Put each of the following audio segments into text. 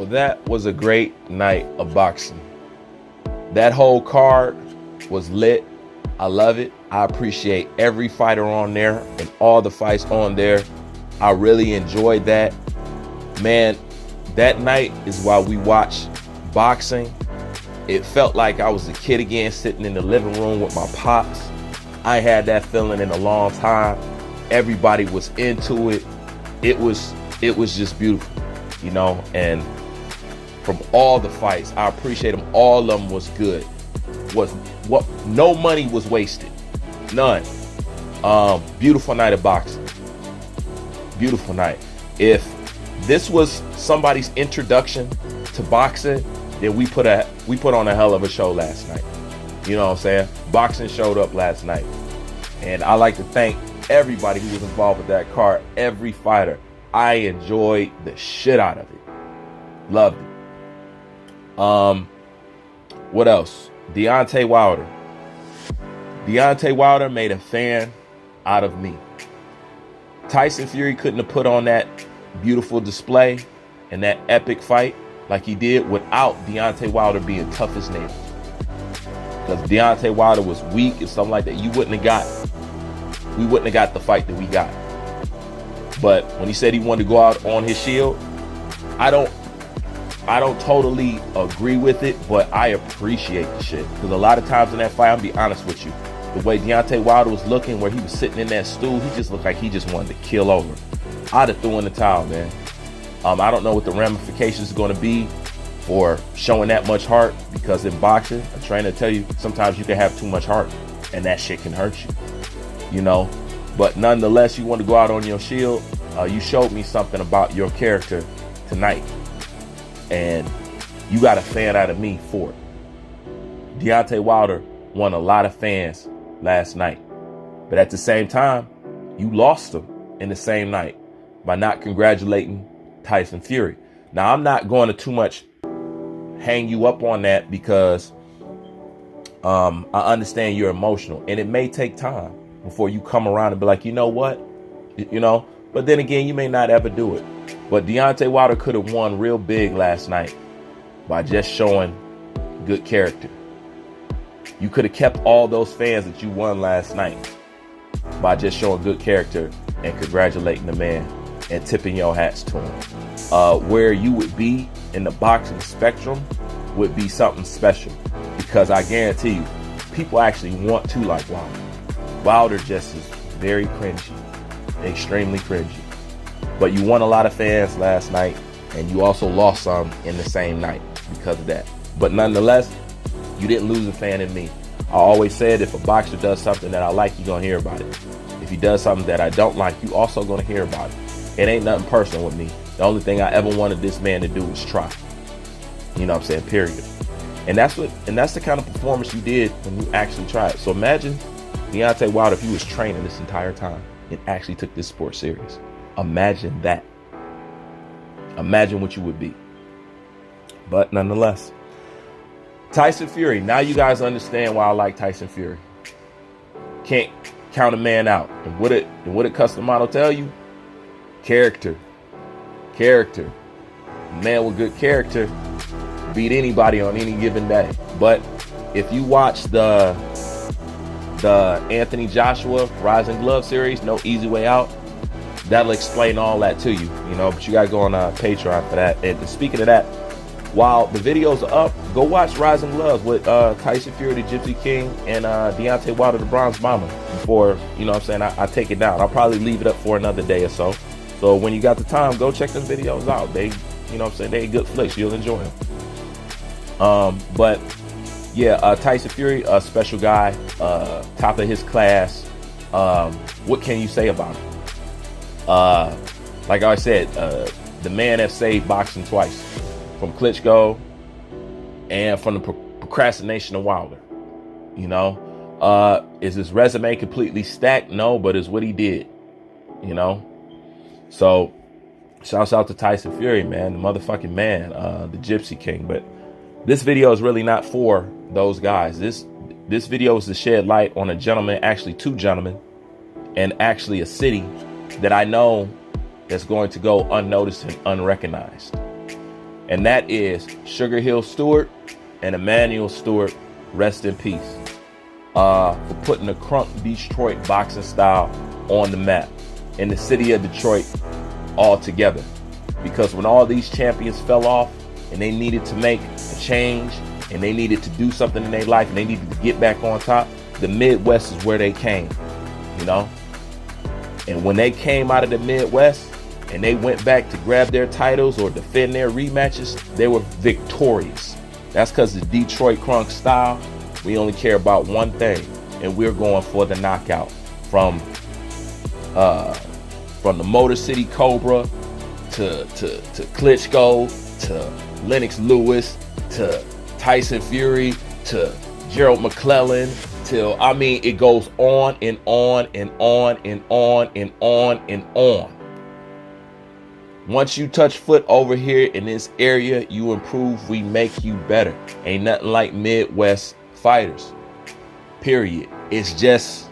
Well, that was a great night of boxing. That whole card was lit. I love it. I appreciate every fighter on there and all the fights on there. I really enjoyed that. Man, that night is why we watch boxing. It felt like I was a kid again, sitting in the living room with my pops. I had that feeling in a long time. Everybody was into it. It was just beautiful, you know, and from all the fights, I appreciate them. All of them was good. No money was wasted. None. Beautiful night of boxing. Beautiful night. If this was somebody's introduction to boxing, then we put on a hell of a show last night. You know what I'm saying? Boxing showed up last night. And I like to thank everybody who was involved with that card. Every fighter. I enjoyed the shit out of it. Loved it. What else? Deontay Wilder. Deontay Wilder made a fan out of me. Tyson Fury couldn't have put on that beautiful display and that epic fight like he did without Deontay Wilder being tough as nails. Because Deontay Wilder was weak and something like that. We wouldn't have got the fight that we got. But when he said he wanted to go out on his shield, I don't totally agree with it, but I appreciate the shit. Because a lot of times in that fight, I'll be honest with you, the way Deontay Wilder was looking, where he was sitting in that stool, he just looked like he just wanted to kill over. I'd have threw in the towel, man. I don't know what the ramifications are going to be for showing that much heart, because in boxing, a trainer tell you sometimes you can have too much heart and that shit can hurt you, you know. But nonetheless, you want to go out on your shield. You showed me something about your character tonight, and you got a fan out of me for it. Deontay Wilder won a lot of fans last night, but at the same time, you lost them in the same night by not congratulating Tyson Fury. Now, I'm not going to too much hang you up on that, because I understand you're emotional, and it may take time before you come around and be like, you know what, you know. But then again, you may not ever do it. But Deontay Wilder could have won real big last night by just showing good character. You could have kept all those fans that you won last night by just showing good character and congratulating the man and tipping your hats to him. Where you would be in the boxing spectrum would be something special, because I guarantee you, people actually want to like Wilder. Wilder just is very cringy, extremely cringy. But you won a lot of fans last night, and you also lost some in the same night because of that. But nonetheless, you didn't lose a fan in me. I always said, if a boxer does something that I like, you're going to hear about it. If he does something that I don't like, you also going to hear about it. It ain't nothing personal with me. The only thing I ever wanted this man to do was try. You know what I'm saying? Period. And that's the kind of performance you did when you actually tried. So imagine Deontay Wilder if he was training this entire time and actually took this sport serious. Imagine that. Imagine what you would be. But nonetheless, Tyson Fury. Now you guys understand why I like Tyson Fury. Can't count a man out. And what did Customato tell you? Character. Character. A man with good character beat anybody on any given day. But if you watch the Anthony Joshua Rising Glove series, No Easy Way Out, that'll explain all that to you, you know. But you gotta go on Patreon for that. And speaking of that, while the videos are up, go watch Rising Gloves with Tyson Fury, the Gypsy King, and Deontay Wilder, the Bronze Bomber, before, you know what I'm saying, I take it down. I'll probably leave it up for another day or so. So when you got the time, go check them videos out. They, you know what I'm saying, they good flicks. You'll enjoy them. But yeah, Tyson Fury, a special guy, top of his class. What can you say about him? Like I said, the man that saved boxing twice, from Klitschko and from the procrastination of Wilder. You know, is his resume completely stacked? No, but it's what he did. You know, so shouts out to Tyson Fury, man, the motherfucking man, the Gypsy King. But this video is really not for those guys. This video is to shed light on a gentleman, actually two gentlemen, and actually a city that I know that's going to go unnoticed and unrecognized. and that is Sugar Hill Stewart and Emmanuel Stewart, rest in peace, for putting the Crunk Detroit boxing style on the map in the city of Detroit altogether. Because when all these champions fell off and they needed to make a change and they needed to do something in their life and they needed to get back on top, the Midwest is where they came, you know? And when they came out of the Midwest and they went back to grab their titles or defend their rematches, they were victorious. That's because the Detroit Crunk style, we only care about one thing, and we're going for the knockout. From the Motor City Cobra to Klitschko to Lennox Lewis to Tyson Fury to Gerald McClellan till, I mean, it goes on and on and on and on and on and on. Once you touch foot over here in this area, you improve, we make you better. Ain't nothing like Midwest fighters, period. It's just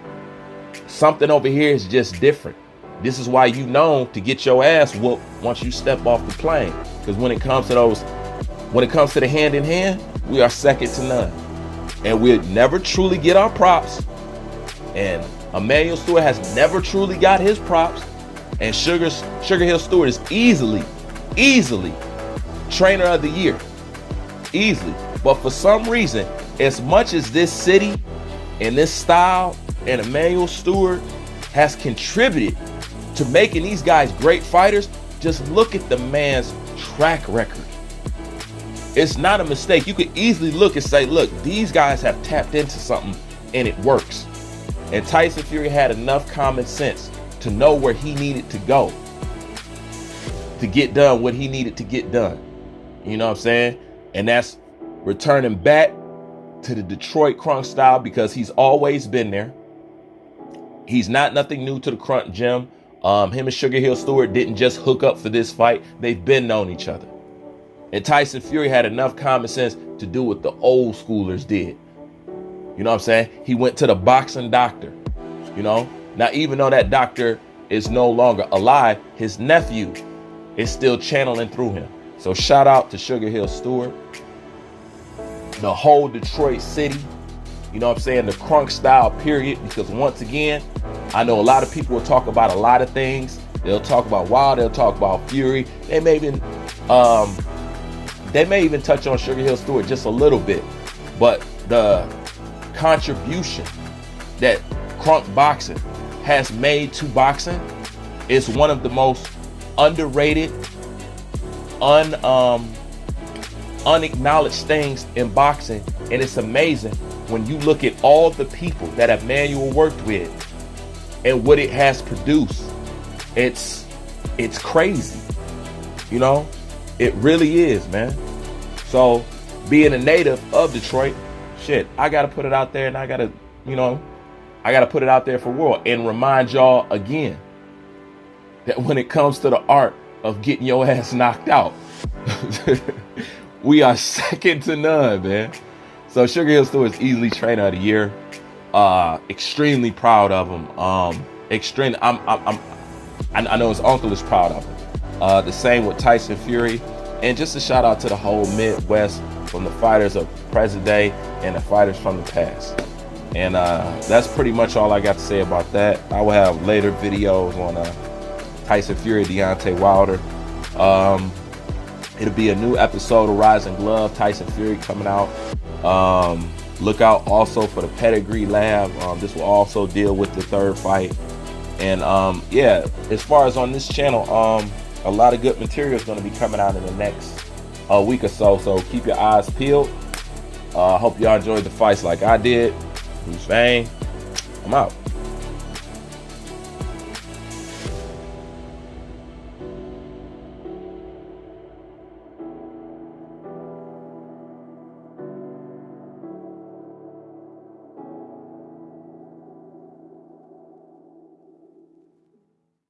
something over here is just different. This is why you know to get your ass whooped once you step off the plane. Because when it comes to the hand in hand, we are second to none. And we'll never truly get our props. And Emmanuel Stewart has never truly got his props. And Sugar Hill Stewart is easily trainer of the year. Easily. But for some reason, as much as this city and this style and Emmanuel Stewart has contributed to making these guys great fighters, just look at the man's track record. It's not a mistake. You could easily look and say, look, these guys have tapped into something and it works. And Tyson Fury had enough common sense to know where he needed to go to get done what he needed to get done. You know what I'm saying? And that's returning back to the Detroit Crunk style, because he's always been there. He's not nothing new to the Crunk gym. Him and Sugar Hill Stewart didn't just hook up for this fight. They've been known each other. And Tyson Fury had enough common sense to do what the old schoolers did. You know what I'm saying? He went to the boxing doctor, you know? Now, even though that doctor is no longer alive, his nephew is still channeling through him. So shout out to Sugar Hill Stewart, the whole Detroit city, you know what I'm saying? The Crunk style, period. Because once again, I know a lot of people will talk about a lot of things. They'll talk about Wild, they'll talk about Fury. They may even touch on Sugar Hill Stewart just a little bit. But the contribution that Crunk boxing has made to boxing is one of the most underrated, unacknowledged things in boxing. And it's amazing when you look at all the people that Emmanuel worked with and what it has produced. It's crazy, you know? It really is, man. So being a native of Detroit, shit, I gotta put it out there, and I gotta put it out there for the world and remind y'all again that when it comes to the art of getting your ass knocked out, we are second to none, man. So Sugar Hill Stewart is easily trainer of the year. Extremely proud of him. I know his uncle is proud of him. The same with Tyson Fury. And just a shout out to the whole Midwest, from the fighters of present day and the fighters from the past. And that's pretty much all I got to say about that. I will have later videos on Tyson Fury, Deontay Wilder. It'll be a new episode of Rising Glove, Tyson Fury coming out. Look out also for the Pedigree Lab. This will also deal with the third fight. And yeah, as far as on this channel, a lot of good material is going to be coming out in the next week or so. So keep your eyes peeled. Hope y'all enjoyed the fights like I did. Bruce Vane, I'm out.